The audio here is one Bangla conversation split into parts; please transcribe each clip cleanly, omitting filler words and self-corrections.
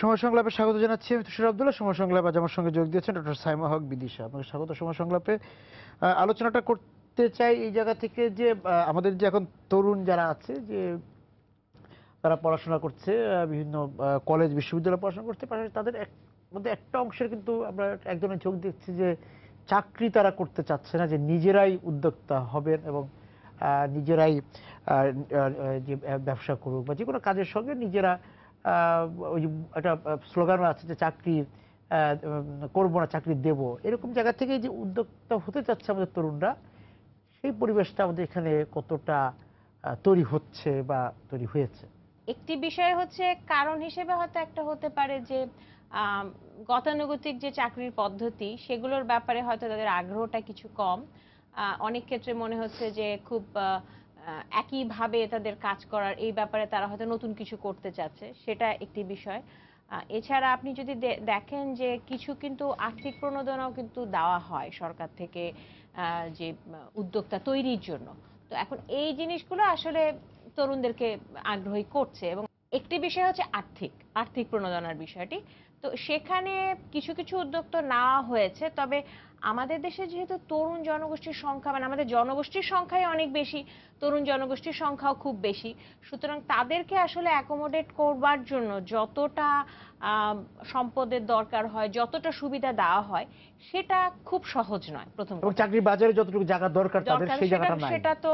সময় সংলাপে স্বাগত জানাচ্ছি আমি তুষার আব্দুল্লাহ। সময় সংলাপ আজ আমার সঙ্গে যোগ দিয়েছেন ডক্টর সাইমা হক বিদিশা। আপনাকে স্বাগত সময় সংলাপে। আলোচনাটা করতে চাই এই জায়গা থেকে যে আমাদের যে এখন তরুণ যারা আছে যে তারা পড়াশোনা করছে, বিভিন্ন কলেজ বিশ্ববিদ্যালয়ে পড়াশোনা করতে পারে, তাদের মধ্যে একটা অংশের কিন্তু আমরা এক ধরনের চোখ দেখছি যে চাকরি তারা করতে চাচ্ছে না, যে নিজেরাই উদ্যোক্তা হবেন এবং নিজেরাই যে ব্যবসা করুক বা যে কোনো কাজের সঙ্গে নিজেরা ওই যে একটা স্লোগান আছে যে চাকরি করবো না, চাকরি দেব, এরকম জায়গা থেকে যে উদ্যোক্তা হতে চাচ্ছে আমাদের তরুণরা, সেই পরিবেশটা আমাদের এখানে কতটা তৈরি হচ্ছে বা তৈরি হয়েছে? একটি বিষয় হচ্ছে কারণ হিসেবে হয়তো একটা হতে পারে যে গতানুগতিক যে চাকরির পদ্ধতি সেগুলোর ব্যাপারে হয়তো তাদের আগ্রহটা কিছু কম। অনেক ক্ষেত্রে মনে হচ্ছে যে খুব একইভাবে তাদের কাজ করার এই ব্যাপারে তারা হয়তো নতুন কিছু করতে চাচ্ছে, সেটা একটি বিষয়। এছাড়া আপনি যদি দেখেন যে কিছু কিন্তু আর্থিক প্রণোদনাও কিন্তু দেওয়া হয় সরকার থেকে, যে উদ্যোক্তা তৈরির জন্য। তো এখন এই জিনিসগুলো আসলে তরুণদেরকে আগ্রহী করছে। এবং একটি বিষয় হচ্ছে আর্থিক আর্থিক প্রণোদনার বিষয়টি। তো সেখানে কিছু কিছু উদ্যোগ তো নেওয়া হয়েছে, তবে আমাদের দেশে যেহেতু তরুণ জনগোষ্ঠীর সংখ্যা, মানে আমাদের জনগোষ্ঠীর সংখ্যাই অনেক বেশি, তরুণ জনগোষ্ঠীর সংখ্যাও খুব বেশি, সুতরাং তাদেরকে আসলে অ্যাকোমোডেট করবার জন্য যতটা সম্পদের দরকার হয়, যতটা সুবিধা দেওয়া হয়, সেটা খুব সহজ নয়। প্রথম এবং কথা, চাকরির বাজারে যতটুকু জায়গা দরকার তাদের সেই সেটা জায়গাটা নাই। সেটা তো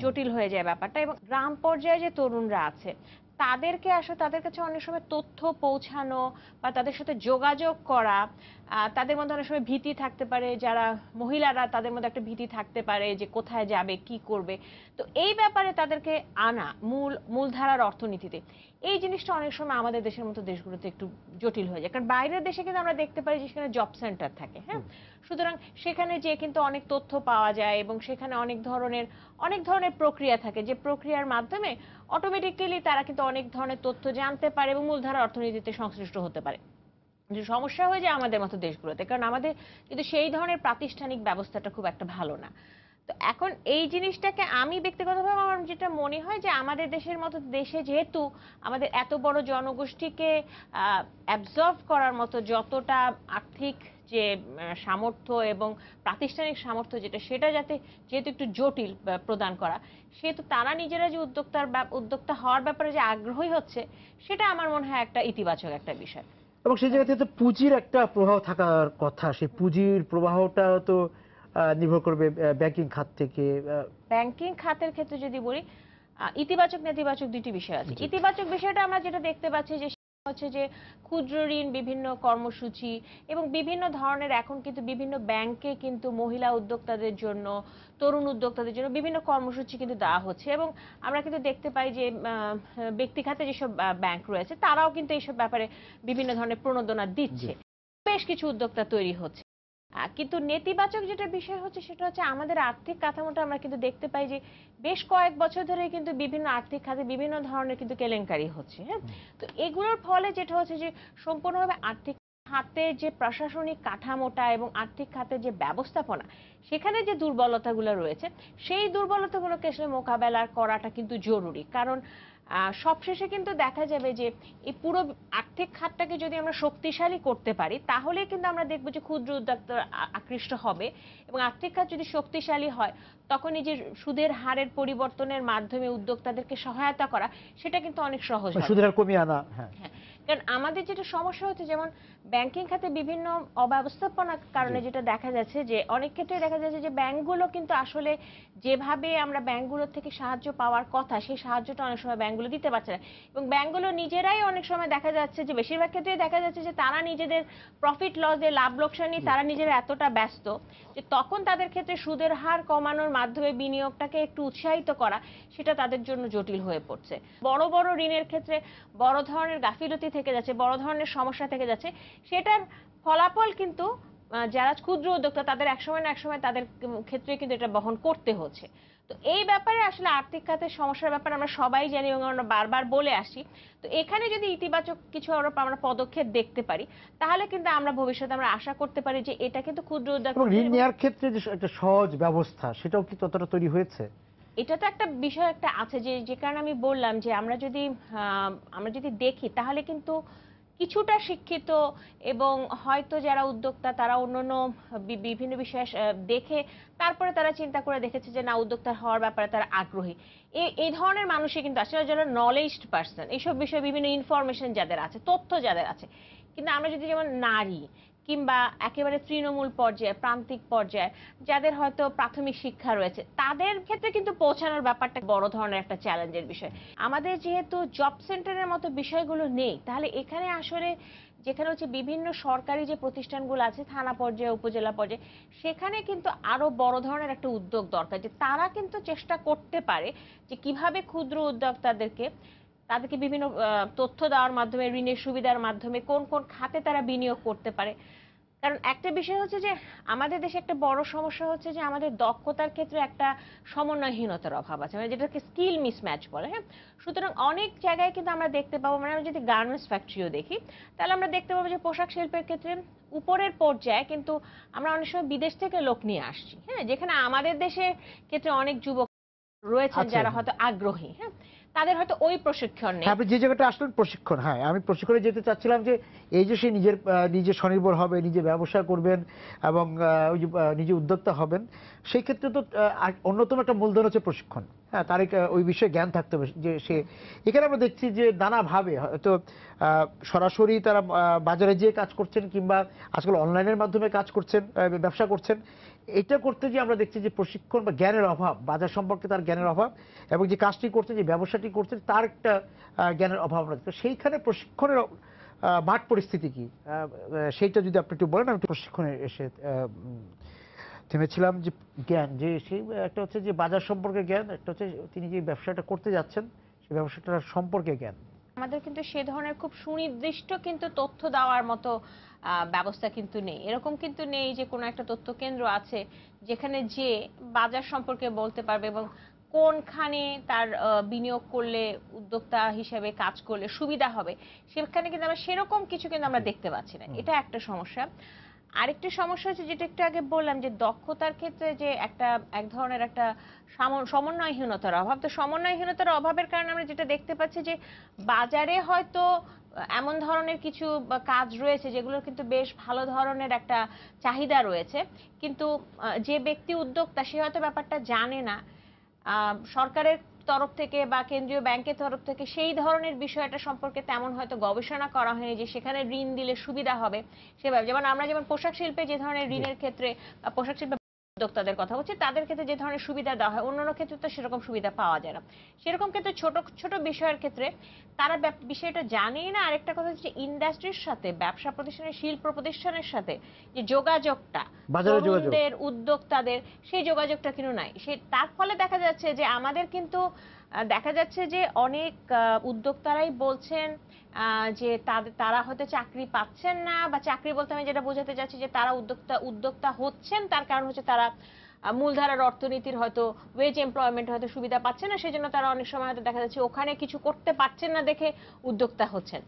জটিল হয়ে যায় ব্যাপারটা। এবং গ্রাম পর্যায়ে যে তরুণরা আছে তাদেরকে আসলে তাদের কাছে অনেক সময় তথ্য পৌঁছানো বা তাদের সাথে যোগাযোগ করা, তাদের মধ্যে অনেক সময় ভীতি থাকতে পারে, যারা মহিলারা তাদের মধ্যে একটা ভীতি থাকতে পারে যে কোথায় যাবে, কি করবে। তো এই ব্যাপারে তাদেরকে আনা মূলধারার অর্থনীতিতে, এই জিনিসটা অনেক সময় আমাদের দেশের মতো দেশগুলোতে একটু জটিল হয়ে যায়। কারণ বাইরের দেশে কিন্তু আমরা দেখতে পাই যে সেখানে জব সেন্টার থাকে, হ্যাঁ, সুতরাং সেখানে যে কিন্তু অনেক তথ্য পাওয়া যায় এবং সেখানে অনেক ধরনের প্রক্রিয়া থাকে, যে প্রক্রিয়ার মাধ্যমে অটোমেটিক্যালি তারা কিন্তু অনেক ধরনের তথ্য জানতে পারে এবং মূলধারা অর্থনীতিতে সংশ্লিষ্ট হতে পারে। যে সমস্যা হয়ে যায় আমাদের মতো দেশগুলোতে, কারণ আমাদের কিন্তু সেই ধরনের প্রাতিষ্ঠানিক ব্যবস্থাটা খুব একটা ভালো না। তো এখন এই জিনিসটাকে আমি ব্যক্তিগতভাবে আমার যেটা মনে হয় যে আমাদের দেশের মতো দেশে যেহেতু আমাদের এত বড় জনগোষ্ঠীকে অ্যাবজর্ভ করার মতো যতটা আর্থিক যে সামর্থ্য এবং প্রাতিষ্ঠানিক সামর্থ্য সেটা যাতে যেহেতু একটু জটিল প্রদান করা, সেহেতু তারা নিজেরা যে উদ্যোক্তা হওয়ার ব্যাপারে যে আগ্রহী হচ্ছে, সেটা আমার মনে হয় একটা ইতিবাচক একটা বিষয়। এবং সেই জায়গা থেকে তো পুঁজির একটা প্রভাব থাকার কথা, সেই পুঁজির প্রবাহটা তো নির্ভর করবে ব্যাংকিং খাত থেকে। ব্যাংকিং খাতের ক্ষেত্রে যদি বলি, ইতিবাচক নেতিবাচক দুটি বিষয় আছে। জি। ইতিবাচক বিষয়টা আমরা যেটা দেখতে পাচ্ছি যে সেটা হচ্ছে যে ক্ষুদ্র ঋণ, বিভিন্ন কর্মসূচি এবং বিভিন্ন ধরনের, এখন কিন্তু বিভিন্ন ব্যাংকে কিন্তু মহিলা উদ্যোক্তাদের জন্য, তরুণ উদ্যোক্তাদের জন্য বিভিন্ন কর্মসূচি কিন্তু দেওয়া হচ্ছে। এবং আমরা কিন্তু দেখতে পাই যে ব্যক্তি খাতে যেসব ব্যাংক রয়েছে তারাও কিন্তু এইসব ব্যাপারে বিভিন্ন ধরনের প্রণোদনা জি। দিচ্ছে, বেশ কিছু উদ্যোক্তা তৈরি হচ্ছে। কিন্তু নেতিবাচক যেটা বিষয় হচ্ছে সেটা হচ্ছে আমাদের আর্থিক কাঠামোটা আমরা কিন্তু দেখতে পাই যে বেশ কয়েক বছর ধরে কিন্তু বিভিন্ন আর্থিক খাতে বিভিন্ন ধরনের কিন্তু কেলেঙ্কারি হচ্ছে, হ্যাঁ। তো এগুলোর ফলে যেটা হচ্ছে যে সম্পূর্ণভাবে আর্থিক খাতে যে প্রশাসনিক কাঠামোটা এবং আর্থিক খাতের যে ব্যবস্থাপনা, সেখানে যে দুর্বলতাগুলো রয়েছে, সেই দুর্বলতাগুলোকে আসলে মোকাবেলা করাটা কিন্তু জরুরি। কারণ সবশেষে কিন্তু দেখা যাবে যে এই পুরো আর্থিক খাতটাকে যদি আমরা শক্তিশালী করতে পারি, তাহলে কিন্তু আমরা দেখবো যে ক্ষুদ্র উদ্যোক্তা আকৃষ্ট হবে। এবং আর্থিক খাত যদি শক্তিশালী হয়, তখন এই যে সুদের হারের পরিবর্তনের মাধ্যমে উদ্যোক্তাদেরকে সহায়তা করা, সেটা কিন্তু অনেক সহজ হবে। সুদের হার কমিয়ে আনা, হ্যাঁ। হ্যাঁ, কারণ আমাদের যেটা সমস্যা হচ্ছে, যেমন ব্যাংকিং খাতে বিভিন্ন অব্যবস্থাপনার কারণে যেটা দেখা যাচ্ছে যে অনেক ক্ষেত্রে দেখা যাচ্ছে যে ব্যাংকগুলো কিন্তু আসলে যেভাবে আমরা ব্যাংকগুলোর থেকে সাহায্য পাওয়ার কথা, সেই সাহায্যটা অনেক সময় ব্যাংকগুলো দিতে পারছে না। এবং ব্যাংকগুলো নিজেরাই অনেক সময় দেখা যাচ্ছে যে, বেশিরভাগ ক্ষেত্রেই দেখা যাচ্ছে যে তারা নিজেদের প্রফিট লসে, লাভ লোকসান নিয়ে তারা নিজেরা এতটা ব্যস্ত যে তখন তাদের ক্ষেত্রে সুদের হার কমানোর মাধ্যমে বিনিয়োগটাকে একটু উৎসাহিত করা, সেটা তাদের জন্য জটিল হয়ে পড়ছে। বড় বড় ঋণের ক্ষেত্রে বড় ধরনের গাফিলতি থেকে যাচ্ছে, বড় ধরনের সমস্যা থেকে যাচ্ছে, সেটার ফলাফল কিন্তু যারা ক্ষুদ্র উদ্যোক্তা তাদের একসময় না একসময় তাদের ক্ষেত্রে কিন্তু এটা বহন করতে হচ্ছে। তো এই ব্যাপারে আসলে আর্থিক খাতের সমস্যার ব্যাপারে আমরা সবাই জানি এবং আমরা বারবার বলে আসি। তো এখানে যদি ইতিবাচক কিছু আমরা পদক্ষেপ দেখতে পারি, তাহলে কিন্তু আমরা ভবিষ্যতে আমরা আশা করতে পারি যে এটা কিন্তু ক্ষুদ্র এবং উদ্যোক্তাদের ঋণ নেওয়ার ক্ষেত্রে যে একটা সহজ ব্যবস্থা, সেটাও কি ততটা তৈরি হয়েছে? এটা তো একটা বিষয় একটা আছে যে যে কারণে আমি বললাম যে আমরা যদি দেখি তাহলে কিন্তু কিছুটা শিক্ষিত এবং হয়তো যারা উদ্যোক্তা তারা অন্যান্য বিভিন্ন বিষয়ে দেখে তারপরে তারা চিন্তা করে দেখেছে যে না, উদ্যোক্তা হওয়ার ব্যাপারে তারা আগ্রহী। এই ধরনের মানুষই কিন্তু আসলে যারা নলেজড পার্সন, এইসব বিষয়ে বিভিন্ন ইনফরমেশন যাদের আছে, তথ্য যাদের আছে। কিন্তু আমরা যদি যেমন নারী কিংবা একেবারে তৃণমূল পর্যায়ে, প্রান্তিক পর্যায়ে যাদের হয়তো প্রাথমিক শিক্ষা রয়েছে, তাদের ক্ষেত্রে কিন্তু পৌঁছানোর ব্যাপারটা বড় ধরনের একটা চ্যালেঞ্জের বিষয়। আমাদের যেহেতু জব সেন্টারের মতো বিষয়গুলো নেই, তাহলে এখানে আসলে যেখানে হচ্ছে বিভিন্ন সরকারি যে প্রতিষ্ঠানগুলো আছে থানা পর্যায়ে, উপজেলা পর্যায়ে, সেখানে কিন্তু আরো বড় ধরনের একটা উদ্যোগ দরকার, যে তারা কিন্তু চেষ্টা করতে পারে যে কিভাবে ক্ষুদ্র উদ্যোক্তাদেরকে তাদেরকে বিভিন্ন তথ্য দেওয়ার মাধ্যমে, ঋণের সুবিধার মাধ্যমে কোন কোন খাতে তারা বিনিয়োগ করতে পারে। কারণ একটা বিষয় হচ্ছে যে আমাদের দেশে একটা বড় সমস্যা হচ্ছে যে আমাদের দক্ষতার ক্ষেত্রে একটা সমন্বয়হীনতার অভাব আছে, মানে যেটাকে স্কিল মিসম্যাচ বলে। হ্যাঁ, সুতরাং অনেক জায়গায় কিন্তু আমরা দেখতে পাবো, মানে আমরা যদি গার্মেন্টস ফ্যাক্টরিও দেখি তাহলে আমরা দেখতে পাবো যে পোশাক শিল্পের ক্ষেত্রে উপরের পর্যায়ে কিন্তু আমরা অনেক সময় বিদেশ থেকে লোক নিয়ে আসছি। হ্যাঁ, যেখানে আমাদের দেশের ক্ষেত্রে অনেক যুবক রয়েছেন আচ্ছা, যারা হয়তো আগ্রহী, হ্যাঁ, তাদের হয়তো ওই প্রশিক্ষণ নেই। হ্যাঁ, আপনি যে জায়গাটা আসলেন প্রশিক্ষণ, হ্যাঁ আমি প্রশিক্ষণে যেতে চাচ্ছিলাম যে এই যে সে নিজে স্বনির্ভর হবে, নিজে ব্যবসা করবেন এবং ওই যে নিজে উদ্যোক্তা হবেন, সেই ক্ষেত্রে তো অন্যতম একটা মূলধন হচ্ছে প্রশিক্ষণ। হ্যাঁ, তার ওই বিষয়ে জ্ঞান থাকতে হবে যে সে, এখানে আমরা দেখছি যে নানাভাবে হয়তো সরাসরি তারা বাজারে যেয়ে কাজ করছেন কিংবা আজকাল অনলাইনের মাধ্যমে কাজ করছেন, ব্যবসা করছেন। এটা করতে গিয়ে আমরা দেখছি যে প্রশিক্ষণ বা জ্ঞানের অভাব, বাজার সম্পর্কে তার জ্ঞানের অভাব, এবং যে কাজটি করছে, যে ব্যবসাটি করছে, তার একটা জ্ঞানের অভাব আমরা দেখছি। সেইখানে প্রশিক্ষণের মাঠ পরিস্থিতি কি, সেইটা যদি আপনি একটু বলেন। আমি একটু প্রশিক্ষণে এসে থেমেছিলাম যে জ্ঞান, যে সেই একটা হচ্ছে যে বাজার সম্পর্কে জ্ঞান, একটা হচ্ছে তিনি যে ব্যবসাটা করতে যাচ্ছেন সেই ব্যবসাটার সম্পর্কে জ্ঞান। আমাদের কিন্তু সে ধরনের খুব সুনির্দিষ্ট কিন্তু তথ্য দেওয়ার মতো ব্যবস্থা কিন্তু নেই। এরকম কিন্তু নেই যে কোনো একটা তথ্য কেন্দ্র আছে যেখানে যে বাজার সম্পর্কে বলতে পারবে এবং কোনখানে তার বিনিয়োগ করলে, উদ্যোক্তা হিসেবে কাজ করলে সুবিধা হবে, সেখানে কিন্তু আমরা সেরকম কিছু কিন্তু আমরা দেখতে পাচ্ছি না। এটা একটা সমস্যা। আরেকটি সমস্যা হচ্ছে যেটা একটু আগে বললাম, যে দক্ষতার ক্ষেত্রে যে এক ধরনের একটা সমন্বয়হীনতার অভাব। তো সমন্বয়হীনতার অভাবের কারণে আমরা যেটা দেখতে পাচ্ছি যে বাজারে হয়তো এমন ধরনের কিছু কাজ রয়েছে যেগুলোর কিন্তু বেশ ভালো ধরনের একটা চাহিদা রয়েছে, কিন্তু যে ব্যক্তি উদ্যোক্তা সে হয়তো ব্যাপারটা জানে না। সরকারের তরফ থেকে বা কেন্দ্রীয় ব্যাংকের তরফ থেকে সেই ধরনের বিষয়টা সম্পর্কে তেমন হয়তো গবেষণা করা হয়নি যে সেখানে ঋণ দিলে সুবিধা হবে সেভাবে। যেমন আমরা পোশাক শিল্পে যে ধরনের ঋণের ক্ষেত্রে, পোশাক শিল্পে উদ্যোক্তাদের কথা বলছি, তাদের ক্ষেত্রে যে ধরনের সুবিধা দেওয়া হয়, অন্যান্য ক্ষেত্রে তো সেরকম সুবিধা পাওয়া যায় না। সেরকম ক্ষেত্রে ছোট ছোট বিষয়ের ক্ষেত্রে তারা বিষয়টা জানেই না। আরেকটা কথা হচ্ছে ইন্ডাস্ট্রির সাথে, ব্যবসা প্রতিষ্ঠানের, শিল্প প্রতিষ্ঠানের সাথে যে যোগাযোগটা, বাজারে যোগাযোগ, তরুণদের, উদ্যোক্তাদের সেই যোগাযোগটা কিন্তু নাই। তার ফলে দেখা যাচ্ছে যে আমাদের কিন্তু দেখা যাচ্ছে যে অনেক উদ্যোক্তারাই বলছেন যে তারা হয়তো চাকরি পাচ্ছেন না, বা চাকরি বলতে আমি যেটা বোঝাতে চাচ্ছি যে তারা উদ্যোক্তা হচ্ছেন, তার কারণ হচ্ছে তারা মূলধারার অর্থনীতির হয়তো ওয়েজ এমপ্লয়মেন্ট হয়তো সুবিধা পাচ্ছেন না, সেজন্য তারা অনেক সময় হয়তো দেখা যাচ্ছে ওখানে কিছু করতে পারছেন না দেখে উদ্যোক্তা হচ্ছেন।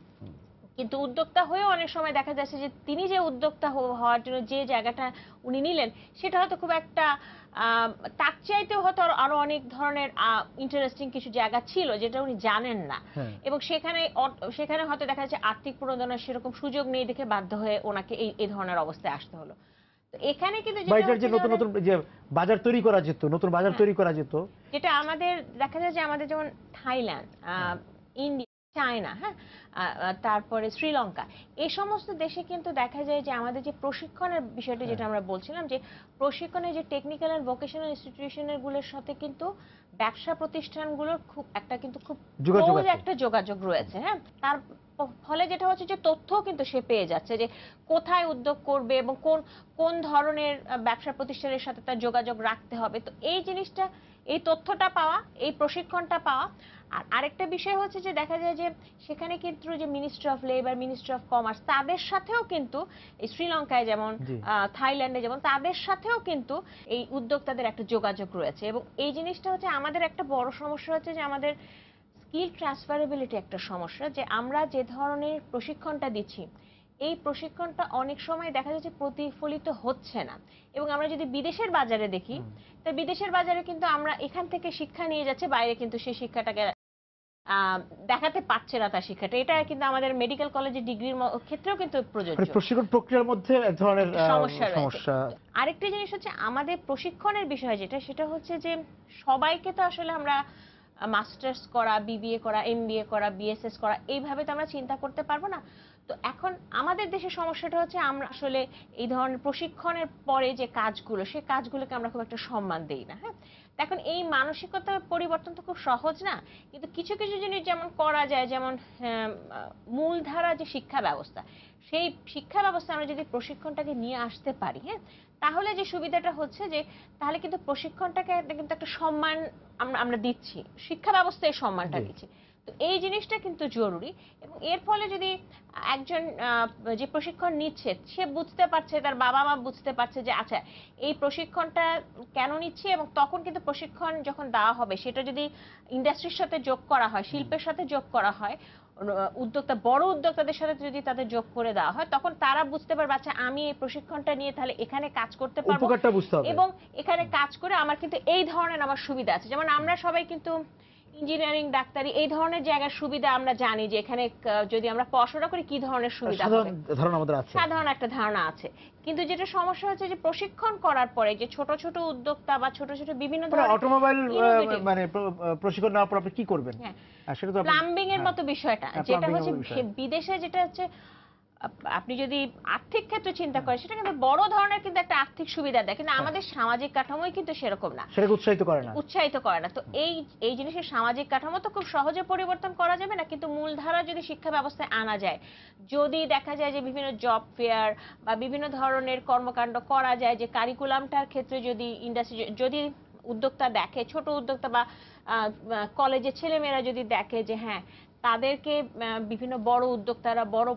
কিন্তু উদ্যোক্তা হয়েও অনেক সময় দেখা যাচ্ছে যে তিনি যে উদ্যোক্তা হওয়ার জন্য যে জায়গাটা উনি নিলেন, সেটা হয়তো খুব একটা তার চাইতেও হয়তো আরো অনেক ধরনের ইন্টারেস্টিং কিছু জায়গা ছিল যেটা উনি জানেন না। এবং সেখানে হয়তো দেখা যাচ্ছে আর্থিক প্রণোদনার সেরকম সুযোগ নেই দেখে বাধ্য হয়ে ওনাকে এই ধরনের অবস্থায় আসতে হলো। তো এখানে কিন্তু যেটা হচ্ছে যে নতুন নতুন যে বাজার তৈরি করা যেত, নতুন বাজার তৈরি করা যেত, যেটা আমাদের দেখা যায় যে আমাদের যেমন থাইল্যান্ড, ইন্ডিয়া, চায়না, হ্যাঁ, তারপরে শ্রীলঙ্কা, এই সমস্ত দেশে কিন্তু দেখা যায় যে আমাদের যে প্রশিক্ষণের বিষয়টি যেটা আমরা বলছিলাম, যে প্রশিক্ষণের যে টেকনিক্যাল এন্ড ভোকেশনাল ইনস্টিটিউশনের গুলোর সাথে কিন্তু ব্যবসা প্রতিষ্ঠানগুলোর খুব ক্লোজ একটা যোগাযোগ রয়েছে। হ্যাঁ, তার ফলে যেটা হচ্ছে যে তথ্য কিন্তু সে পেয়ে যাচ্ছে যে কোথায় উদ্যোগ করবে এবং কোন কোন ধরনের ব্যবসা প্রতিষ্ঠানের সাথে তার যোগাযোগ রাখতে হবে। তো এই জিনিসটা, এই তথ্যটা পাওয়া, এই প্রশিক্ষণটা পাওয়া। আর আরেকটা বিষয় হচ্ছে যে দেখা যায় যে সেখানে কিন্তু যে ministry of labour, ministry of commerce, তাদের সাথেও কিন্তু এই শ্রীলঙ্কায় যেমন, থাইল্যান্ডে যেমন, তাদের সাথেও কিন্তু এই উদ্যোক্তাদের একটা যোগাযোগ রয়েছে। এবং এই জিনিসটা হচ্ছে আমাদের একটা বড় সমস্যা হচ্ছে যে আমাদের স্কিল ট্রান্সফারেবিলিটি একটা সমস্যা, যে আমরা যে ধরনের প্রশিক্ষণটা দিচ্ছি এই প্রশিক্ষণটা অনেক সময় দেখা যাচ্ছে প্রতিফলিত হচ্ছে না। এবং আমরা যদি বিদেশের বাজারে দেখি, তা বিদেশের বাজারে কিন্তু আমরা এখান থেকে শিক্ষা নিয়ে যাচ্ছে, বাইরে কিন্তু সেই শিক্ষাটাকে আহ, দেখাতে পারছে না তার শিক্ষাটা। এটা কিন্তু আমাদের মেডিকেল কলেজের ডিগ্রির ক্ষেত্রেও কিন্তু প্রযোজ্য। মানে প্রশিক্ষণ প্রক্রিয়ার মধ্যে এক ধরনের সমস্যা রয়েছে। সমস্যা। আরেকটা জিনিস হচ্ছে আমাদের প্রশিক্ষণের বিষয় যেটা, সেটা হচ্ছে যে সবাইকে তো আসলে আমরা মাস্টার্স করা, বিবিএ করা, এমবিএ করা, বিএসএস করা এইভাবে তো আমরা চিন্তা করতে পারবো না। তো এখন আমাদের দেশের সমস্যাটা হচ্ছে আমরা আসলে এই ধরনের প্রশিক্ষণের পরে যে কাজগুলো, সেই কাজগুলোকে আমরা খুব একটা সম্মান দেই না। হ্যাঁ, এখন এই মানসিকতার পরিবর্তন তো খুব সহজ না, কিন্তু কিছু কিছু জিনিস যেমন করা যায়, যেমন মূলধারা যে শিক্ষা ব্যবস্থা, সেই শিক্ষা ব্যবস্থা আমরা যদি প্রশিক্ষণটাকে নিয়ে আসতে পারি, হ্যাঁ, তাহলে যে সুবিধাটা হচ্ছে যে তাহলে কিন্তু প্রশিক্ষণটাকে কিন্তু একটা সম্মান আমরা আমরা দিচ্ছি, শিক্ষা ব্যবস্থায় সম্মানটা দিচ্ছি। তো এই জিনিসটা কিন্তু জরুরি। এবং এর ফলে যদি একজন যে প্রশিক্ষণ নিচ্ছে সে বুঝতে পারছে, তার বাবা মা বুঝতে পারছে যে আচ্ছা এই প্রশিক্ষণটা কেন নিচ্ছি, এবং তখন কিন্তু প্রশিক্ষণ যখন দেওয়া হবে সেটা যদি ইন্ডাস্ট্রির সাথে যোগ করা হয়, শিল্পের সাথে যোগ করা হয়, উদ্যোক্তা বড় উদ্যোক্তাদের সাথে যদি তাদের যোগ করে দেওয়া হয়, তখন তারা বুঝতে পারবে আচ্ছা আমি এই প্রশিক্ষণটা নিয়ে তাহলে এখানে কাজ করতে পারবো, উপকারটা বুঝতে হবে। এবং এখানে কাজ করে আমার কিন্তু এই ধরনের আমার সুবিধা আছে। যেমন আমরা সবাই কিন্তু ইঞ্জিনিয়ারিং, ডাক্তারি এই ধরনের জায়গার সুবিধা আমরা জানি যে এখানে যদি আমরা পড়াশোনা করি কি ধরনের সুবিধা হবে, সাধারণ ধারণা আমাদের আছে, সাধারণ একটা ধারণা আছে। কিন্তু যেটা সমস্যা হচ্ছে যে প্রশিক্ষণ করার পরে যে ছোট ছোট উদ্যোক্তা বা ছোট ছোট বিভিন্ন ধরনের অটোমোবাইল innovative, মানে প্রশিক্ষণ নেওয়ার পর আপনি কি করবেন? হ্যাঁ, সেটা তো প্লাম্বিং এর মতো বিষয়টা, যেটা plumbing এর হচ্ছে মতো বিষয়। বিদেশে যেটা হচ্ছে আপনি যদি আর্থিক ক্ষেত্রে চিন্তা করেন সেটা কিন্তু বড় ধরনের কিন্তু একটা আর্থিক সুবিধা দেয়, কিন্তু আমাদের সামাজিক কাঠামোই কিন্তু সেরকম না, সেটাকে উৎসাহিত করে না। উৎসাহিত করে না। তো এই এই জিনিসের সামাজিক কাঠামো তো খুব সহজে পরিবর্তন করা যাবে না, কিন্তু মূলধারা যদি শিক্ষা ব্যবস্থায় আনা যায়, যদি দেখা যায় যে বিভিন্ন জব ফেয়ার বা বিভিন্ন ধরনের কর্মকাণ্ড করা যায়, যে কারিকুলামটার ক্ষেত্রে যদি ইন্ডাস্ট্রি, যদি উদ্যোক্তা দেখে, ছোট উদ্যোক্তা বা কলেজের ছেলেমেয়েরা যদি দেখে যে হ্যাঁ তাদেরকে বিভিন্ন বড় উদ্যোক্তারা, বড়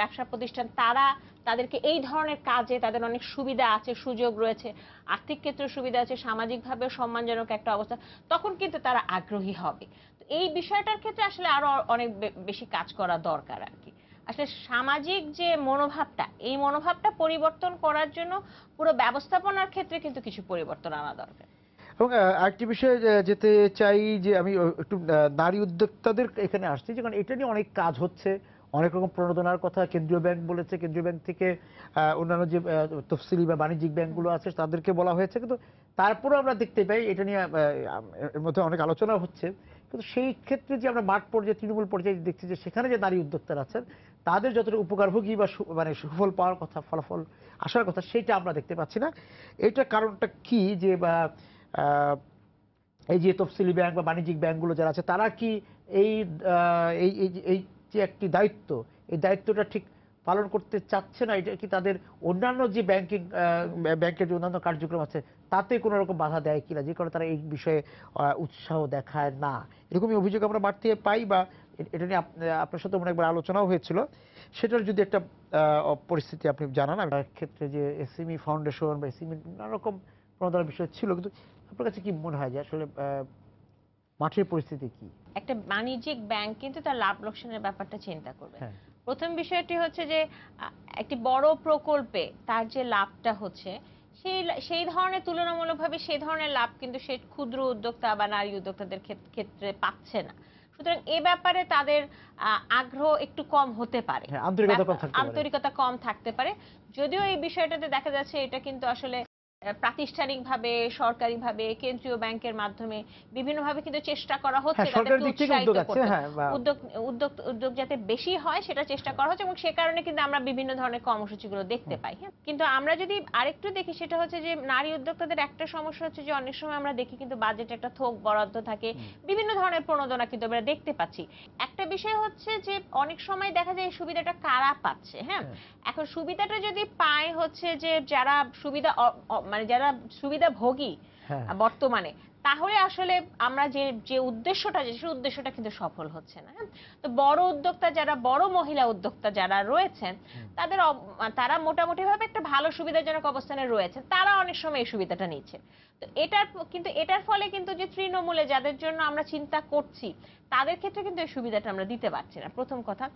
ব্যবসা প্রতিষ্ঠান, তারা তাদেরকে এই ধরনের কাজে তাদের অনেক সুবিধা আছে, সুযোগ রয়েছে, আর্থিক ক্ষেত্রে সুবিধা আছে, সামাজিকভাবে সম্মানজনক একটা অবস্থা, তখন কিন্তু তারা আগ্রহী হবে। তো এই বিষয়টার ক্ষেত্রে আসলে আরো অনেক বেশি কাজ করা দরকার আর কি। আসলে সামাজিক যে মনোভাবটা, এই মনোভাবটা পরিবর্তন করার জন্য পুরো ব্যবস্থাপনার ক্ষেত্রে কিন্তু কিছু পরিবর্তন আনা দরকার। এবং আরেকটি বিষয়ে যেতে চাই যে আমি একটু নারী উদ্যোক্তাদের এখানে আসছি, যেমন এটা নিয়ে অনেক কাজ হচ্ছে, অনেক রকম প্রণোদনার কথা কেন্দ্রীয় ব্যাংক বলেছে, কেন্দ্রীয় ব্যাংক থেকে অন্যান্য যে তফসিলি বা বাণিজ্যিক ব্যাংকগুলো আছে তাদেরকে বলা হয়েছে, কিন্তু তারপরেও আমরা দেখতে পাই এটা নিয়ে এর মধ্যে অনেক আলোচনা হচ্ছে, কিন্তু সেই ক্ষেত্রে যে আমরা মাঠ পর্যায়ে, তৃণমূল পর্যায়ে দেখছি যে সেখানে যে নারী উদ্যোক্তারা আছেন তাদের যতটা উপকারভোগী বা মানে সুফল পাওয়ার কথা, ফলাফল আসার কথা, সেটা আমরা দেখতে পাচ্ছি না। এইটার কারণটা কি, যে বা এই যে তফসিলি ব্যাংক বা বাণিজ্যিক ব্যাংকগুলো যারা আছে তারা কি এই এই এই যে একটি দায়িত্ব, এই দায়িত্বটা ঠিক পালন করতে চাচ্ছে না? এটা কি তাদের অন্যান্য যে ব্যাংকের যে অন্যান্য কার্যক্রম আছে তাতে কোনো রকম বাধা দেয় কিনা, যে কারণে তারা এই বিষয়ে উৎসাহ দেখায় না? এরকমই অভিযোগ আমরা বাড়তে পাই, বা এটা নিয়ে আপনার সাথে অনেকবার আলোচনাও হয়েছিল। সেটার যদি একটা পরিস্থিতি আপনি জানান। ক্ষেত্রে যে এসএমই ফাউন্ডেশন বা এসএমই নানা রকম প্রণোদনার বিষয় ছিল, কিন্তু আপনার কাছে কি মনে হয় যে আসলে মাঠের পরিস্থিতি কি? একটা বাণিজ্যিক ব্যাংক কিন্তু তার লাভ লোকসানের ব্যাপারটা চিন্তা করবে। হ্যাঁ, প্রথম বিষয়টি হচ্ছে যে একটি বড় প্রকল্পে তার যে লাভটা হচ্ছে, সেই সেই ধরনের তুলনামূলকভাবে সেই ধরনের লাভ কিন্তু সে ক্ষুদ্র উদ্যোক্তা বা নারী উদ্যোক্তাদের ক্ষেত্রে পাচ্ছে না। সুতরাং এ ব্যাপারে তাদের আগ্রহ একটু কম হতে পারে, হ্যাঁ, আন্তরিকতা কম থাকতে পারে। আন্তরিকতা কম থাকতে পারে। যদিও এই বিষয়টাতে দেখা যাচ্ছে এটা কিন্তু আসলে প্রাতিষ্ঠানিকভাবে, সরকারিভাবে, কেন্দ্রীয় ব্যাংকের মাধ্যমে বিভিন্নভাবে কিন্তু চেষ্টা করা হচ্ছে হ্যাঁ, সরকারের দিক থেকে উদ্যোগ আছে, হ্যাঁ, উদ্যোগ উদ্যোগ উদ্যোগ যাতে বেশি হয় সেটা চেষ্টা করা হচ্ছে, এবং সে কারণে কিন্তু আমরা বিভিন্ন ধরনের কর্মসূচিগুলো দেখতে পাই। হ্যাঁ, কিন্তু আমরা যদি আরেকটু দেখি, সেটা হচ্ছে যে নারী উদ্যোক্তাদের একটা সমস্যা হচ্ছে যে অনেক সময় আমরা দেখি কিন্তু বাজেটে একটা থোক বরাদ্দ থাকে, বিভিন্ন ধরনের প্রণোদনা কিন্তু আমরা দেখতে পাচ্ছি। একটা বিষয় হচ্ছে যে অনেক সময় দেখা যায় এই সুবিধাটা কারা পাচ্ছে। হ্যাঁ, এখন সুবিধাটা যদি পায় হচ্ছে যে যারা সুবিধা মানে যারা সুবিধাভোগী বর্তমানে, তাহলে আসলে আমরা যে যে উদ্দেশ্যটা সেই উদ্দেশ্যটা কিন্তু সফল হচ্ছে না। হ্যাঁ, তো বড় উদ্যোক্তা যারা, বড় মহিলা উদ্যোক্তা যারা রয়েছেন, তারা মোটামুটি ভাবে একটা ভালো সুবিধাজনক অবস্থানে রয়েছে, তারা অনেক সময় এই সুবিধাটা নিচ্ছে। তো এটার ফলে কিন্তু যে তৃণমূলে যাদের জন্য আমরা চিন্তা করছি, তাদের ক্ষেত্রে কিন্তু এই সুবিধাটা আমরা দিতে পারছি না, প্রথম কথা।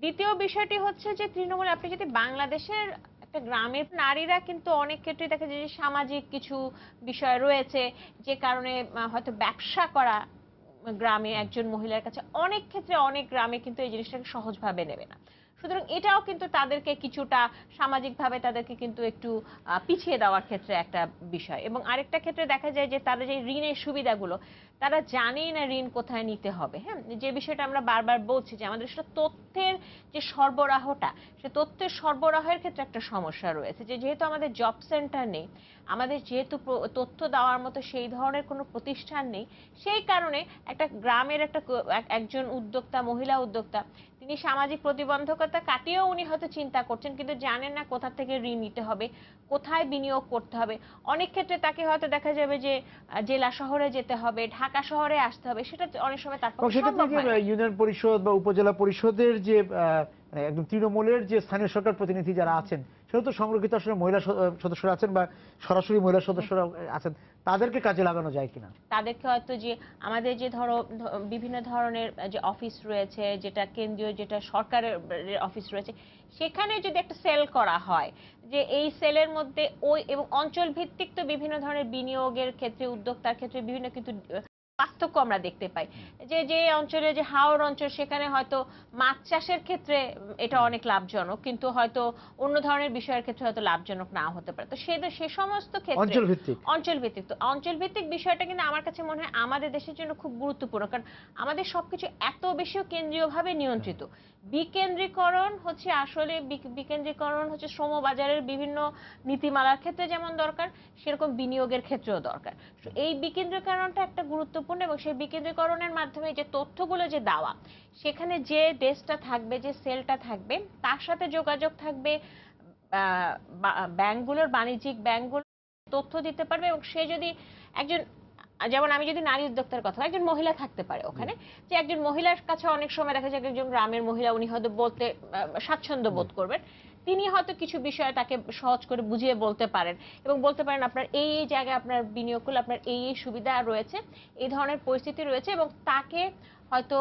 দ্বিতীয় বিষয়টি হচ্ছে যে তৃণমূলে আপনি যদি বাংলাদেশের একটা গ্রামের নারীরা কিন্তু অনেক ক্ষেত্রে দেখা যায় যে সামাজিক কিছু বিষয় রয়েছে, যে কারণে হয়তো ব্যবসা করা গ্রামে একজন মহিলার কাছে অনেক ক্ষেত্রে, অনেক গ্রামে কিন্তু এই জিনিসটাকে সহজভাবে নেবে না। সুতরাং এটাও কিন্তু তাদেরকে কিছুটা সামাজিকভাবে তাদেরকে কিন্তু একটু পিছিয়ে দেওয়ার ক্ষেত্রে একটা বিষয়। এবং আরেকটা ক্ষেত্রে দেখা যায় যে তারা যে ঋণের সুবিধাগুলো, তারা জানেই না ঋণ কোথায় নিতে হবে। হ্যাঁ, যে বিষয়টা আমরা বারবার বলছি যে আমাদের সেটা তথ্যের যে সরবরাহটা, সে তথ্যের সরবরাহের ক্ষেত্রে একটা সমস্যা রয়েছে, যে যেহেতু আমাদের জব সেন্টার নেই, আমাদের যেহেতু তথ্য দেওয়ার মতো সেই ধরনের কোনো প্রতিষ্ঠান নেই, সেই কারণে একটা গ্রামের একজন উদ্যোক্তা, মহিলা উদ্যোক্তা, তিনি সামাজিক প্রতিবন্ধকতা কাটিয়েও উনি হয়তো চিন্তা করছেন, কিন্তু জানেন না কোথা থেকে ঋণ নিতে হবে, কোথায় বিনিয়োগ করতে হবে। অনেক ক্ষেত্রে তাকে হয়তো দেখা যাবে যে জেলা শহরে যেতে হবে, ঢাকা শহরে আসতে হবে, সেটা অনেক সময় তার পক্ষে সেক্ষেত্রে সম্ভব যে হয় না। ইউনিয়ন পরিষদ বা উপজেলা পরিষদের যে মানে একদম তৃণমূলের যে স্থানীয় সরকার প্রতিনিধি যারা আছেন, সেটা তো সংরক্ষিত আসলে মহিলা সদস্যরা আছেন বা সরাসরি মহিলা সদস্যরা আছেন, তাদেরকে কাজে লাগানো যায় কিনা? তাদেরকে হয়তো যে আমাদের যে ধরো বিভিন্ন ধরনের যে অফিস রয়েছে, যেটা কেন্দ্রীয়, যেটা সরকারের অফিস রয়েছে, সেখানে যদি একটা সেল করা হয়, যে এই সেলের মধ্যে ওই, এবং অঞ্চল ভিত্তিক তো বিভিন্ন ধরনের বিনিয়োগের ক্ষেত্রে, উদ্যোক্তার ক্ষেত্রে বিভিন্ন কিন্তু পার্থক্য আমরা দেখতে পাই। যে যে অঞ্চলে, যে হাওর অঞ্চল, সেখানে হয়তো মাছ চাষের ক্ষেত্রে এটা অনেক লাভজনক, কিন্তু হয়তো অন্য ধরনের বিষয়ের ক্ষেত্রে হয়তো লাভজনক নাও হতে পারে। তো সে সমস্ত ক্ষেত্রে অঞ্চল ভিত্তিক। অঞ্চল ভিত্তিক, তো অঞ্চল ভিত্তিক বিষয়টা কিন্তু আমার কাছে মনে হয় আমাদের দেশের জন্য খুব গুরুত্বপূর্ণ, কারণ আমাদের সবকিছু এত বেশিও কেন্দ্রীয়ভাবে নিয়ন্ত্রিত। বিকেন্দ্রীকরণ হচ্ছে আসলে, বিকেন্দ্রীকরণ হচ্ছে শ্রমবাজারের বিভিন্ন নীতিমালার ক্ষেত্রে যেমন দরকার, সেরকম বিনিয়োগের ক্ষেত্রেও দরকার। এই বিকেন্দ্রীকরণটা একটা গুরুত্বপূর্ণ, এবং সেই বিকেন্দ্রীকরণের মাধ্যমে যে তথ্যগুলো যে দেওয়া, সেখানে যে ডেস্কটা থাকবে, যে সেলটা থাকবে, তার সাথে যোগাযোগ থাকবে ব্যাংকগুলোর, বাণিজ্যিক ব্যাংকগুলো তথ্য দিতে পারবে। এবং সে যদি একজন, যেমন আমি যদি নারী উদ্যোক্তার কথা, একজন মহিলা থাকতে পারে ওখানে, যে একজন মহিলার কাছে অনেক সময় দেখা যায় একজন গ্রামের মহিলা, উনি হয়তো বলতে স্বাচ্ছন্দ্য বোধ করবেন, তিনি হয়তো কিছু বিষয় তাকে সহজ করে বুঝিয়ে বলতে পারেন, এবং বলতে পারেন আপনার এই এই জায়গায় আপনার বিনিয়োগ করলে আপনার এই এই সুবিধা রয়েছে, এই ধরনের পরিস্থিতি রয়েছে, এবং তাকে হয়তো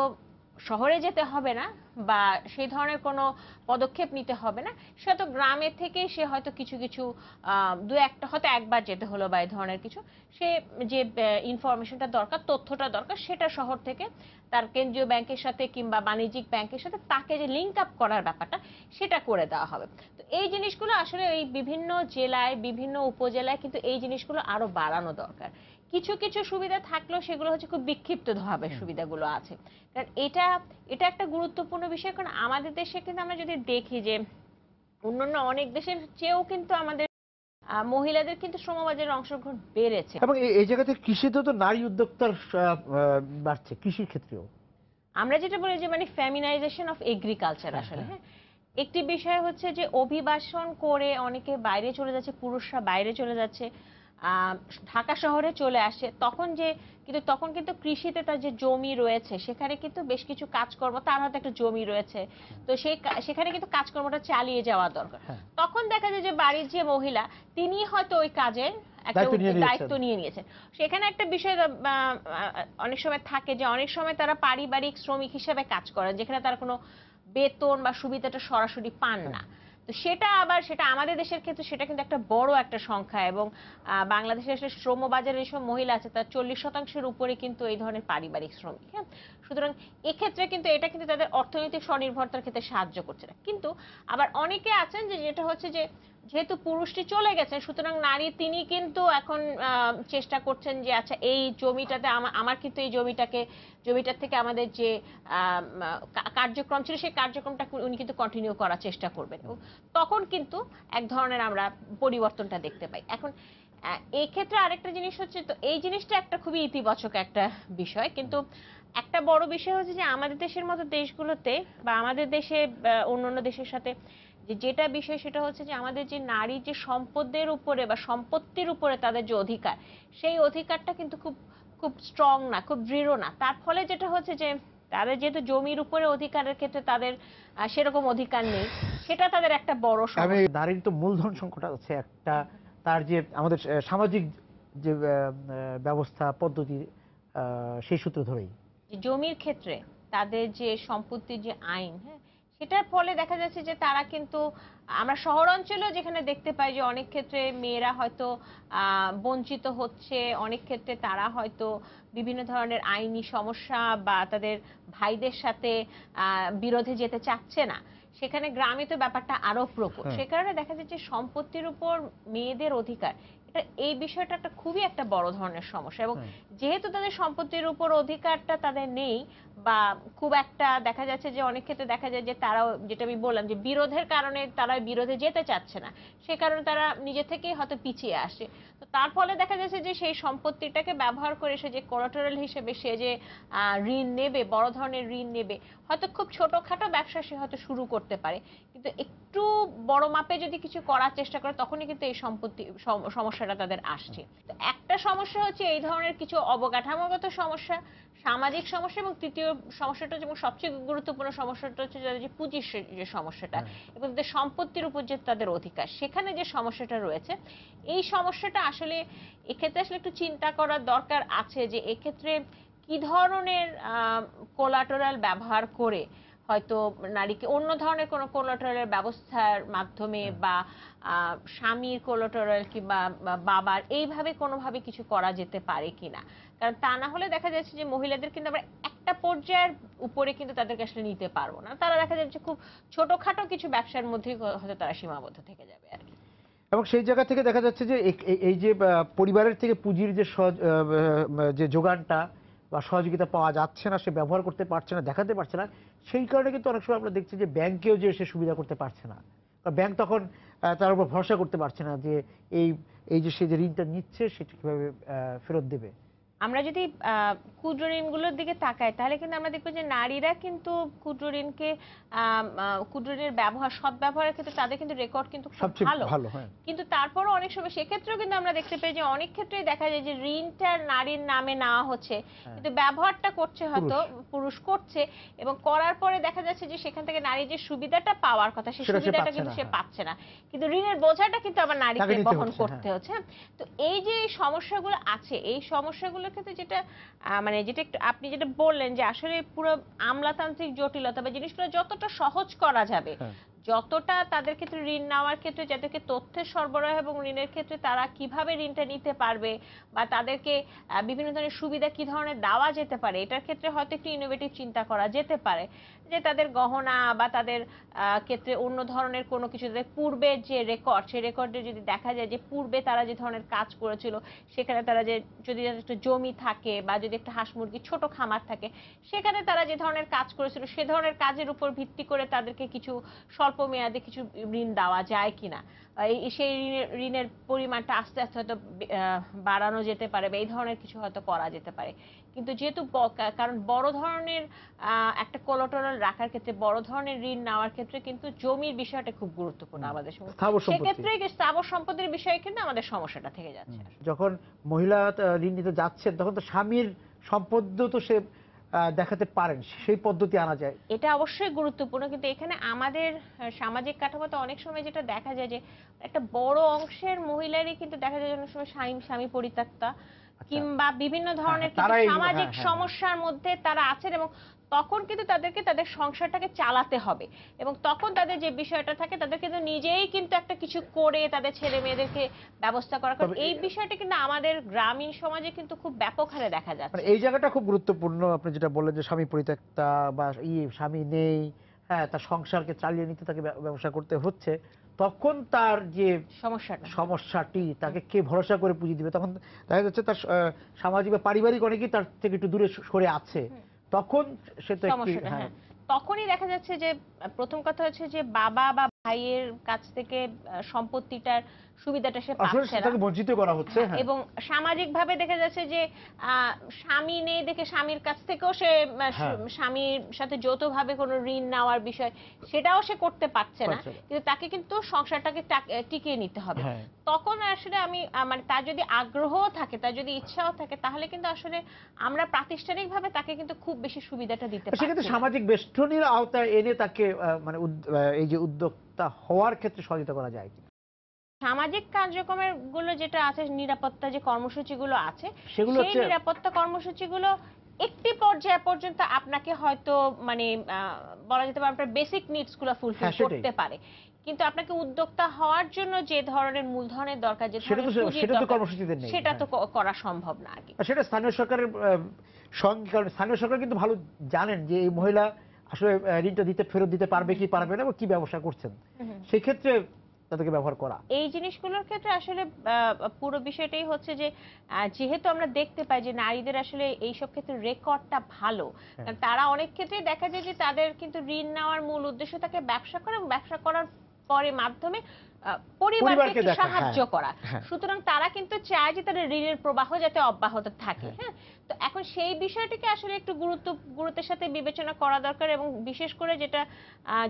শহরে যেতে হবে না, বা সেই ধরনের কোনো পদক্ষেপ নিতে হবে না। সে হয়তো গ্রামের থেকেই সে হয়তো কিছু কিছু দু একটা, হয়তো একবার যেতে হলো বা এই ধরনের কিছু, সে যে ইনফরমেশনটা দরকার, তথ্যটা দরকার, সেটা শহর থেকে তার কেন্দ্রীয় ব্যাংকের সাথে কিংবা বাণিজ্যিক ব্যাংকের সাথে তাকে যে লিঙ্ক আপ করার ব্যাপারটা, সেটা করে দেওয়া হবে। তো এই জিনিসগুলো আসলে এই বিভিন্ন জেলায়, বিভিন্ন উপজেলায় কিন্তু এই জিনিসগুলো আরো বাড়ানো দরকার। কিছু কিছু সুবিধা থাকলেও সেগুলো হচ্ছে খুব বিক্ষিপ্ত ভাবে সুবিধাগুলো আছে। কারণ এটা এটা একটা গুরুত্বপূর্ণ বিষয়, কারণ আমাদের দেশে কিন্তু আমরা যদি দেখি যে অন্যান্য অনেক দেশের চেয়েও কিন্তু আমাদের মহিলাদের কিন্তু শ্রমবাজারে অংশগ্রহণ বেড়েছে। এবং এই জায়গাতে কৃষিতে তো নারী উদ্যোক্তার বাড়ছে, কৃষির ক্ষেত্রেও। আমরা যেটা বলি যে মানে ফেমিনাইজেশন অফ এগ্রিকালচার, আসলে হ্যাঁ, একটি বিষয় হচ্ছে যে অভিবাসন করে অনেকে বাইরে চলে যাচ্ছে, পুরুষরা বাইরে চলে যাচ্ছে, আহ, ঢাকা শহরে চলে আসে, তখন কিন্তু কৃষিতে তার যে জমি রয়েছে, সেখানে কিন্তু বেশ কিছু কাজকর্ম, তার হয়তো একটা জমি রয়েছে, তো সেখানে কিন্তু কাজকর্মটা চালিয়ে যাওয়া দরকার। তখন দেখা যায় যে বাড়ির যে মহিলা, তিনি হয়তো ওই কাজের একটা দায়িত্ব নিয়ে নিয়েছেন। সেখানে একটা বিষয় অনেক সময় থাকে, যে অনেক সময় তারা পারিবারিক শ্রমিক হিসেবে কাজ করেন, যেখানে তারা কোনো বেতন বা সুবিধাটা সরাসরি পান না। তো সেটা আমাদের দেশের ক্ষেত্রে সেটা কিন্তু একটা বড় একটা সংখ্যা, এবং বাংলাদেশের শ্রমবাজারে যেসব মহিলা আছে তার 40% উপরে কিন্তু এই ধরনের পারিবারিক শ্রমিক। হ্যাঁ, সুতরাং এক্ষেত্রে কিন্তু এটা কিন্তু তাদের অর্থনৈতিক স্বনির্ভরতার ক্ষেত্রে সাহায্য করছে না। কিন্তু আবার অনেকে আছেন যে যেটা হচ্ছে যে যেহেতু পুরুষটি চলে গেছেন, সুতরাং নারী তিনি কিন্তু এখন চেষ্টা করছেন যে আচ্ছা এই জমিটাতে আমার কিন্তু এই জমিটার থেকে আমাদের যে কার্যক্রম ছিল, সেই কার্যক্রমটা উনি কিন্তু কন্টিনিউ করার চেষ্টা করবেন। তখন কিন্তু এক ধরনের আমরা পরিবর্তনটা দেখতে পাই। এখন এই ক্ষেত্রে আরেকটা জিনিস হচ্ছে, তো এই জিনিসটা একটা খুবই ইতিবাচক একটা বিষয়, কিন্তু একটা বড় বিষয় হচ্ছে যে আমাদের দেশের মতো দেশগুলোতে, বা আমাদের দেশে অন্যান্য দেশের সাথে যেটা বিষয়, সেটা হচ্ছে যে আমাদের যে নারী যে সম্পদের উপরে বা সম্পত্তির উপরে তাদের যে অধিকার, সেই অধিকারটা কিন্তু খুব খুব স্ট্রং না, খুব দৃঢ় না। তার ফলে যেটা হচ্ছে যে তাদের যেহেতু জমির উপরে অধিকারের ক্ষেত্রে তাদের সেরকম অধিকার নেই, সেটা তাদের একটা বড় আমি সমস্যা। নারীর তো মূলধন সংকট আছে একটা, তার যে আমাদের সামাজিক যে ব্যবস্থা পদ্ধতি, সেই সূত্র ধরেই যে জমির ক্ষেত্রে তাদের যে সম্পত্তির যে আইন, হ্যাঁ, সেটার ফলে দেখা যাচ্ছে যে তারা কিন্তু, আমরা শহর অঞ্চলেও যেখানে দেখতে পাই যে অনেক ক্ষেত্রে মেয়েরা হয়তো বঞ্চিত হচ্ছে, অনেক ক্ষেত্রে তারা হয়তো বিভিন্ন ধরনের আইনি সমস্যা বা তাদের ভাইদের সাথে বিরোধে যেতে চাচ্ছে না, সেখানে গ্রামে তো ব্যাপারটা আরো প্রকট। হ্যাঁ। সে কারণে দেখা যাচ্ছে সম্পত্তির উপর মেয়েদের অধিকার, এটা এই বিষয়টা একটা খুবই একটা বড় ধরনের সমস্যা। এবং হ্যাঁ। যেহেতু তাদের সম্পত্তির উপর অধিকারটা তাদের নেই, বা খুব একটা দেখা যাচ্ছে যে অনেক ক্ষেত্রে দেখা যায় যে তারাও, যেটা আমি বললাম যে বিরোধের কারণে তারা বিরোধে যেতে চাচ্ছে না, সে কারণে তারা নিজে থেকেই হয়তো পিছিয়ে আসে। তো তার ফলে দেখা যাচ্ছে যে সেই সম্পত্তিটাকে ব্যবহার করে সে যে কোলাটেরাল হিসেবে সে যে ঋণ নেবে, বড় ধরনের ঋণ নেবে, হয়তো খুব ছোটখাটো ব্যবসা সে হয়তো শুরু করতে পারে, কিন্তু একটু বড় মাপে যদি কিছু করার চেষ্টা করে তখনই কিন্তু এই সম্পত্তি সমস্যাটা তাদের আসছে। তো একটা সমস্যা হচ্ছে এই ধরনের কিছু অবকাঠামোগত সমস্যা, সামাজিক সমস্যা, এবং তৃতীয় সমস্যাটা যেমন সবচেয়ে গুরুত্বপূর্ণ সমস্যাটা হচ্ছে যে পুঁজির যে সমস্যাটা, এবং তাদের সম্পত্তির উপর যে তাদের অধিকার, সেখানে যে সমস্যাটা রয়েছে, এই সমস্যাটা আসলে এক্ষেত্রে আসলে একটু চিন্তা করার দরকার আছে যে এক্ষেত্রে কি ধরনের কোলাটেরাল ব্যবহার করে হয়তো নারীকে অন্য ধরনের কোনো কোলাটেরালের ব্যবস্থার মাধ্যমে বা স্বামীর কোলাটেরাল কিংবা বাবার এইভাবে কোনোভাবে কিছু করা যেতে পারে কিনা। কারণ তা না হলে দেখা যাচ্ছে যে মহিলাদের কিন্তু আমরা একটা পর্যায়ের উপরে কিন্তু তাদেরকে আসলে নিতে পারবো না, তারা দেখা যাচ্ছে খুব ছোটখাটো কিছু ব্যবসার মধ্যেই হয়তো তারা সীমাবদ্ধ থেকে যাবে আর কি। এবং সেই জায়গা থেকে দেখা যাচ্ছে যে এই যে পরিবারের থেকে পুঁজির যে যে যোগানটা বা সহযোগিতা পাওয়া যাচ্ছে না, সে ব্যবহার করতে পারছে না, দেখাতে পারছে না, সেই কারণে কিন্তু অনেক সময় আমরা দেখছি যে ব্যাংকেও যে সে সুবিধা করতে পারছে না, ব্যাংক তখন তার উপর ভরসা করতে পারছে না যে এই এই যে সে যে ঋণটা নিচ্ছে সেটা কিভাবে ফেরত দেবে। আমরা যদি ক্ষুদ্র ঋণগুলোর দিকে তাকাই তাহলে কিন্তু আমরা দেখবো যে নারীরা কিন্তু ক্ষুদ্র ঋণকে ক্ষুদ্র ঋণের ব্যবহার, সৎ ব্যবহারের ক্ষেত্রে তাদের কিন্তু রেকর্ড কিন্তু খুব সবচেয়ে ভালো। ভালো, হ্যাঁ। কিন্তু তারপরও অনেক সময় সেক্ষেত্রেও কিন্তু আমরা দেখতে পাই যে অনেক ক্ষেত্রেই দেখা যায় যে ঋণটা নারীর নামে নেওয়া হচ্ছে, কিন্তু ব্যবহারটা করছে হয়তো পুরুষ করছে, এবং করার পরে দেখা যাচ্ছে যে সেখান থেকে নারী যে সুবিধাটা পাওয়ার কথা সেই সেটা সে সুবিধাটা পাচ্ছে কিন্তু না, সে হ্যাঁ। পাচ্ছে না, কিন্তু ঋণের বোঝাটা কিন্তু আবার তাকে নারীকে নিতে বহন হচ্ছে, করতে হ্যাঁ। হচ্ছে। তো এই যে এই সমস্যাগুলো আছে, এই সমস্যাগুলোর ক্ষেত্রে যেটা মানে যেটা একটু আপনি যেটা বললেন যে আসলে পুরো আমলাতান্ত্রিক জটিলতা বা জিনিসগুলো যতটা সহজ করা যাবে, হ্যাঁ। যতটা তাদের ক্ষেত্রে ঋণ নেওয়ার ক্ষেত্রে যাদেরকে তথ্যের সরবরাহ এবং ঋণের ক্ষেত্রে তারা কিভাবে ঋণটা নিতে পারবে বা তাদেরকে বিভিন্ন ধরনের সুবিধা কি ধরনের দেওয়া যেতে পারে, এটার ক্ষেত্রে হয়তো একটু ইনোভেটিভ চিন্তা করা যেতে পারে। যে তাদের গহনা বা তাদের ক্ষেত্রে অন্য ধরনের কোনো কিছু, তাদের পূর্বের যে রেকর্ড, সেই রেকর্ডে যদি দেখা যায় যে পূর্বে তারা যে ধরনের কাজ করেছিল, সেখানে তারা যে যদি একটা জমি থাকে বা যদি একটা হাঁস মুরগি ছোট খামার থাকে, সেখানে তারা যে ধরনের কাজ করেছিল সে ধরনের কাজের উপর ভিত্তি করে তাদেরকে কিছু স্বল্প মেয়াদে কিছু ঋণ দেওয়া যায় কিনা, সেই ঋণের পরিমাণটা আস্তে আস্তে হয়তো বাড়ানো যেতে পারে বা এই ধরনের কিছু হয়তো করা যেতে পারে। কিন্তু যেহেতু কারণ বড় ধরনের একটা কোলাটেরাল রাখার ক্ষেত্রে, বড় ধরনের ঋণ নেওয়ার ক্ষেত্রে কিন্তু জমির বিষয়টা খুব গুরুত্বপূর্ণ আমাদের সঙ্গে, স্থাবর সম্পত্তি। সেক্ষেত্রে স্থাবর সম্পত্তির বিষয়ে কিন্তু আমাদের সমস্যাটা থেকে যাচ্ছে। যখন মহিলা ঋণ নিতে যাচ্ছেন তখন তো স্বামীর সম্পদ তো সে দেখাতে পারেন, সেই পদ্ধতি আনা যায়। এটা অবশ্যই গুরুত্বপূর্ণ, কিন্তু এখানে আমাদের সামাজিক কাঠামোতে অনেক সময় যেটা দেখা যায় যে একটা বড় অংশের মহিলারই কিন্তু দেখা যায় অনেক সময় স্বামী স্বামী পরিত্যক্তা কিংবা বিভিন্ন ধরনের কিছু তারাই, সামাজিক হ্যাঁ, হ্যাঁ, সমস্যার মধ্যে তারা আছেন, এবং তখন কিন্তু তাদেরকে তাদের সংসারটাকে চালাতে হবে, এবং তখন তাদের যে বিষয়টা থাকে তাদের কিন্তু নিজেই কিন্তু একটা কিছু করে তাদের ছেলে মেয়েদেরকে ব্যবস্থা করা, কারণ এই বিষয়টা কিন্তু আমাদের গ্রামীণ সমাজে কিন্তু খুব ব্যাপক হারে দেখা মানে যাচ্ছে। এই জায়গাটা খুব গুরুত্বপূর্ণ। আপনি যেটা বললেন যে স্বামী পরিত্যক্তা বা স্বামী নেই, হ্যাঁ, তার সংসারকে চালিয়ে নিতে তাকে ব্যবসা করতে হচ্ছে, তখন তার যে সমস্যাটি, তাকে কে ভরসা করে পুঁজি দিবে, তখন দেখা যাচ্ছে তার সামাজিক বা পারিবারিক অনেকেই তার থেকে একটু দূরে সরে আছে, তখন সে তো একটি, সমস্যাটা, হ্যাঁ। হ্যাঁ, তখনই দেখা যাচ্ছে যে প্রথম কথা হচ্ছে যে বাবা বা ভাইয়ের কাছ থেকে সম্পত্তিটার সুবিধাটা সে আসলে পাচ্ছে না। সেটাকে বঞ্চিত করা হচ্ছে। হ্যাঁ, এবং সামাজিকভাবে দেখা যাচ্ছে যে স্বামী নেই দেখে স্বামীর কাছ থেকেও সে হ্যাঁ। স্বামীর সাথে যৌথভাবে কোনো ঋণ নেওয়ার বিষয় সেটাও সে করতে পারছে না, পারছে না। কিন্তু তাকে কিন্তু সংসারটাকে টিকিয়ে নিতে হবে। হ্যাঁ। তখন আসলে আমি মানে তার যদি আগ্রহও থাকে, তার যদি ইচ্ছাও থাকে, তাহলে কিন্তু আসলে আমরা প্রাতিষ্ঠানিকভাবে তাকে কিন্তু খুব বেশি সুবিধাটা দিতে সেক্ষেত্রে পারছি না। সামাজিক বেষ্টনীর আওতায় এনে তাকে মানে এই যে উদ্যোক্তা হওয়ার ক্ষেত্রে সহযোগিতা করা যায় কিনা, সামাজিক কার্যক্রমের গুলো যেটা আছে, নিরাপত্তা যে কর্মসূচিগুলো আছে, সেগুলো সেই হচ্ছে নিরাপত্তা কর্মসূচিগুলো একটি পর্যায় পর্যন্ত আপনাকে হয়তো মানে বলা যেতে পারে আপনার বেসিক নিডস গুলো ফুলফিল হ্যাঁ, সেটাই। করতে পারে, কিন্তু আপনাকে উদ্যোক্তা হওয়ার জন্য যে ধরনের মূলধনের দরকার, যে সেটা তো ধরনের পুঁজির সেটা তো দরকার, কর্মসূচিতে নেই। সেটা তো হ্যাঁ। করা সম্ভব না আগে। আর সেটা স্থানীয় সরকারের সঙ্গে, কারণ স্থানীয় সরকার কিন্তু ভালো জানেন যে এই মহিলা আসলে ঋণটা ফেরত দিতে পারবে কি পারবে না, বা কি ব্যবসা করছেন, হুম, হুম। সেই ক্ষেত্রে তাদেরকে ব্যবহার করা। এই জিনিসগুলোর ক্ষেত্রে আসলে পুরো বিষয়টাই হচ্ছে যে যেহেতু আমরা দেখতে পাই যে নারীদের আসলে এইসব ক্ষেত্রে রেকর্ডটা ভালো, হ্যাঁ। কারণ তারা অনেক ক্ষেত্রেই দেখা যায় যে তাদের কিন্তু ঋণ নেওয়ার মূল উদ্দেশ্য থাকে ব্যবসা করা, এবং ব্যবসা করার পরে মাধ্যমে পরিবারকে পরিবারকে একটু দেখা। সাহায্য হ্যাঁ। করা। হ্যাঁ। সুতরাং তারা কিন্তু চায় যে তাদের ঋণের প্রবাহ যাতে অব্যাহত থাকে। হ্যাঁ। হ্যাঁ, তো এখন সেই বিষয়টিকে আসলে একটু গুরুত্বের সাথে বিবেচনা করা দরকার, এবং বিশেষ করে যেটা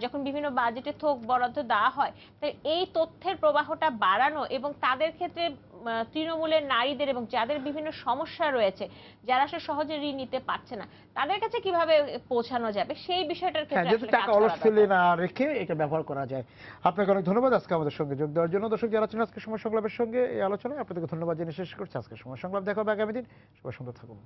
যখন বিভিন্ন বাজেটে থোক বরাদ্দ দেওয়া হয়, তো এই তথ্যের প্রবাহটা বাড়ানো, এবং তাদের ক্ষেত্রে তৃণমূলের নারীদের এবং যাদের বিভিন্ন সমস্যা রয়েছে, যারা আসলে সহজে ঋণ নিতে পারছে না, তাদের কাছে কিভাবে পৌঁছানো যাবে সেই বিষয়টার হ্যাঁ, ক্ষেত্রে যাতে আসলে কাজ টাকা করা অলস ফেলে দরকার। না রেখে এটা ব্যবহার করা যায়। আপনাকে অনেক ধন্যবাদ আজকে আমাদের সঙ্গে যোগ দেওয়ার জন্য। দর্শক যারা ছিলেন আজকে সময় সংলাপের সঙ্গে এই আলোচনায়, আপনাদেরকে ধন্যবাদ জেনে শেষ করছি আজকে সময় সংলাপ। দেখা হবে আগামী দিন। সবাই সুন্দর থাকুন।